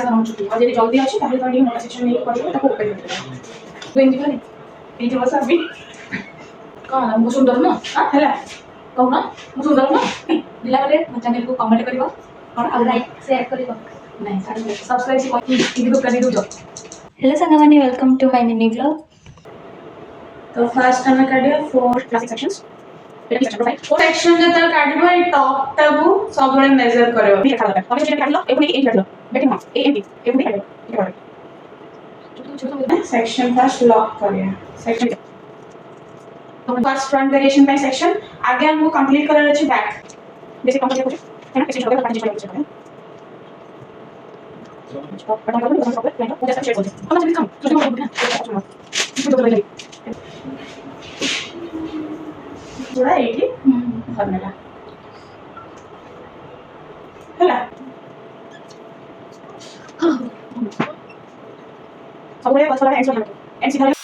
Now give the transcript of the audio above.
ତମ ଛୁଟି ଆଉ ଯଦି ଜଲ୍ଦି ଅଛି ତାହେଲେ ତମେ ଟିକେ ମୋଟା ସେକ୍ସନ ନେଇକି କରିବ ତାକୁ ଓପେନ୍ କରିଦେବ ତୁ ଏମିତି କରେ ଏଇଠି ବସ ଆବି କ'ଣ ମୁଁ ସୁନ୍ଦର ନୁହଁ ହେଲା କହୁନ ମୁଁ ସୁନ୍ଦର ନୁହଁ ପିଲାବେଳେ ମୋ ଚ୍ୟାନେଲକୁ କମେଣ୍ଟ କରିବ କ'ଣ ଆଉ ଲାଇକ୍ ସେୟାର କରିବ ନାଇଁ ସବସ୍କ୍ରାଇବ ଟିଭି ଦୋକାନ ଦେଉଛ। हेलो साଙ୍ଗमानी welcome to my mini blog. तो फर्स्ट हमें काढिया 4 क्लासिक सेक्शंस सेक्शन जे तर काढिबो ए टॉप टाबू सब बळे मेजर करबो ये खाला तमे जे काढलो एपुनी ए काढलो बेटी मां ए एम एपुनी काढलो सेक्शन फर्स्ट लॉक करिया सेक्शन तो first front variation by section आगे हमको कंप्लीट करना अछि बैक बेसिक कंप्लीट कुछ है ना सेक्शन होगा पार्टी चलेगा कुछ है बटन कर दो प्रॉपर पेंट हो जैसा शेप हो जाए हम जल्दी काम छोटे मोटे ना तो तो लगे जोड़ा एटी फॉर्मूला ହେଲା ସବୁବେଳେ ବସଲା ଏନ୍ସି ଧରିବ ଏନ୍ସି ଧରିବ